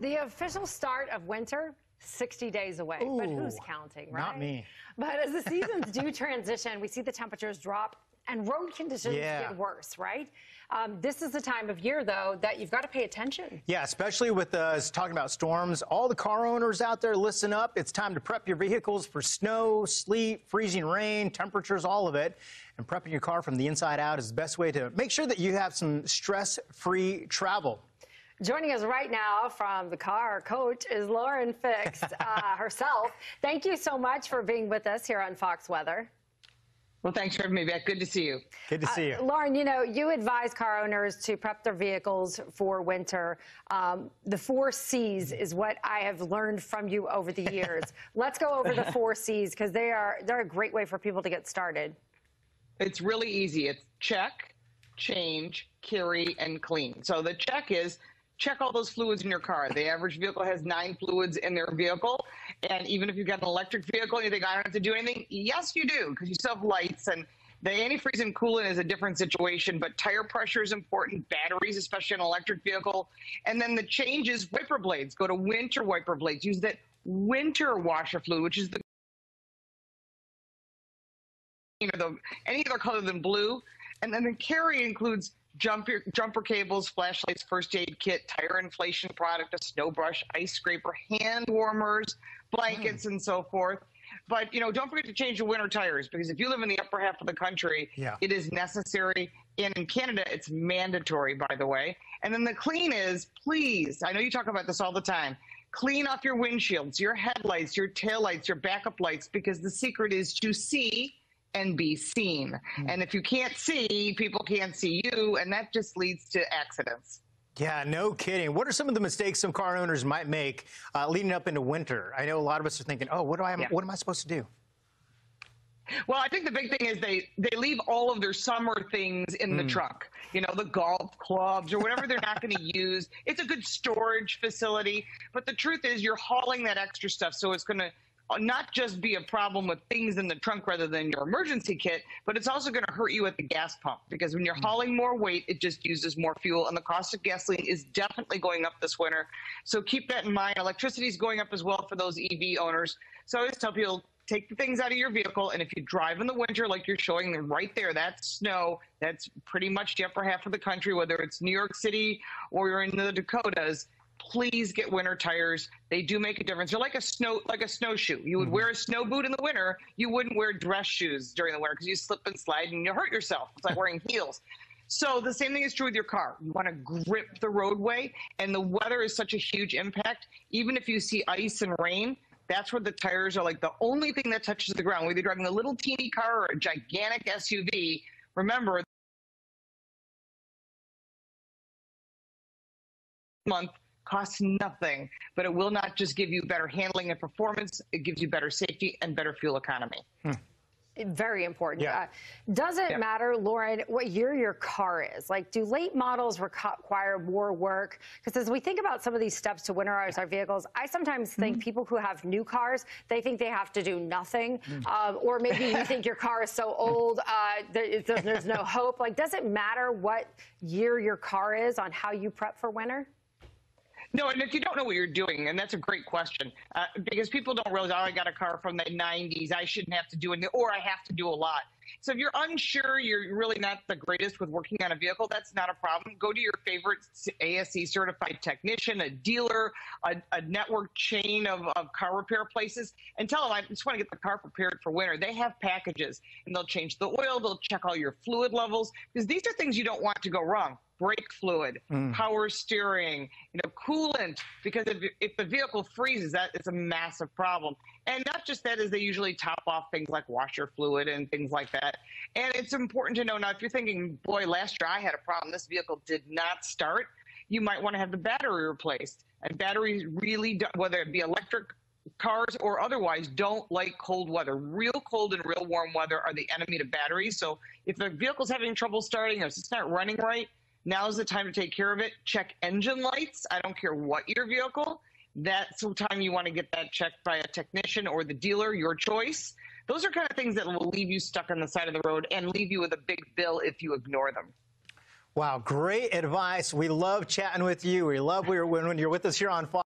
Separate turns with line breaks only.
The official start of winter, 60 days away.
Ooh,
but who's counting, right?
Not me.
But as the seasons do transition, we see the temperatures drop and road conditions get worse, right? This is the time of year, though, that you've got to pay attention.
Yeah, especially with us talking about storms. All the car owners out there, listen up. It's time to prep your vehicles for snow, sleet, freezing rain, temperatures, all of it. And prepping your car from the inside out is the best way to make sure that you have some stress-free travel.
Joining us right now from the car coach is Lauren Fix herself. Thank you so much for being with us here on Fox Weather.
Well, thanks for having me back. Good to see you.
Good to see you.
Lauren, you know, you advise car owners to prep their vehicles for winter. The 4 C's is what I have learned from you over the years. Let's go over the 4 C's because they're a great way for people to get started.
It's really easy. It's check, change, carry, and clean. So the check is check all those fluids in your car. The average vehicle has 9 fluids in their vehicle. And even if you've got an electric vehicle and you think, I don't have to do anything, yes, you do, because you still have lights. And the antifreeze and coolant is a different situation, but tire pressure is important, batteries, especially on an electric vehicle. And then the change is wiper blades. Go to winter wiper blades. Use that winter washer fluid, which is any other color than blue. And then the carry includes jumper cables, flashlights, first aid kit, tire inflation product, a snow brush, ice scraper, hand warmers, blankets, and so forth. But, you know, don't forget to change your winter tires, because if you live in the upper half of the country, it is necessary. And in Canada, it's mandatory, by the way. And then the clean is, please, I know you talk about this all the time, clean off your windshields, your headlights, your taillights, your backup lights, because the secret is to see and be seen. And if you can't see, people can't see you, and that just leads to accidents.
Yeah, no kidding. What are some of the mistakes some car owners might make leading up into winter? I know a lot of us are thinking, oh, what am I supposed to do?
Well, I think the big thing is they leave all of their summer things in the trunk. You know, the golf clubs or whatever they're not going to use. It's a good storage facility, but the truth is you're hauling that extra stuff, so it's going to not just be a problem with things in the trunk rather than your emergency kit, but it's also going to hurt you at the gas pump, because when you're hauling more weight, it just uses more fuel, and the cost of gasoline is definitely going up this winter. So keep that in mind. Electricity is going up as well for those EV owners. So I always tell people, take the things out of your vehicle, and if you drive in the winter like you're showing them right there, that's snow. That's pretty much the upper half of the country, whether it's New York City or you're in the Dakotas. Please get winter tires. They do make a difference. They're like a snowshoe. You would wear a snow boot in the winter. You wouldn't wear dress shoes during the winter because you slip and slide and you hurt yourself. It's like wearing heels. So the same thing is true with your car. You want to grip the roadway, and the weather is such a huge impact. Even if you see ice and rain, that's where the tires are like the only thing that touches the ground. Whether you're driving a little teeny car or a gigantic SUV, remember, month costs nothing, but it will not just give you better handling and performance. It gives you better safety and better fuel economy.
Very important. Does it matter, Lauren, what year your car is? Like, do late models require more work? Because as we think about some of these steps to winterize our vehicles, I sometimes think people who have new cars, they think they have to do nothing. Or maybe you think your car is so old, there's no hope. Like, does it matter what year your car is on how you prep for winter?
No, and if you don't know what you're doing, and that's a great question, because people don't realize, oh, I got a car from the 90s, I shouldn't have to do anything, or I have to do a lot. So if you're unsure, you're really not the greatest with working on a vehicle, that's not a problem. Go to your favorite ASE certified technician, a dealer, a network chain of car repair places, and tell them, I just want to get the car prepared for winter. They have packages, and they'll change the oil, they'll check all your fluid levels, because these are things you don't want to go wrong. Brake fluid, power steering, you know, coolant, because if the vehicle freezes, that is a massive problem. And not just that, is they usually top off things like washer fluid and things like that. And it's important to know now, if you're thinking, boy, last year I had a problem, this vehicle did not start, you might want to have the battery replaced. And batteries really, whether it be electric cars or otherwise, don't like cold weather. Real cold and real warm weather are the enemy to batteries. So if the vehicle's having trouble starting, or it's not running right, now's the time to take care of it. Check engine lights. I don't care what your vehicle. That's the time you want to get that checked by a technician or the dealer, your choice. Those are kind of things that will leave you stuck on the side of the road and leave you with a big bill if you ignore them.
Wow, great advice. We love chatting with you. We love when you're with us here on Fox.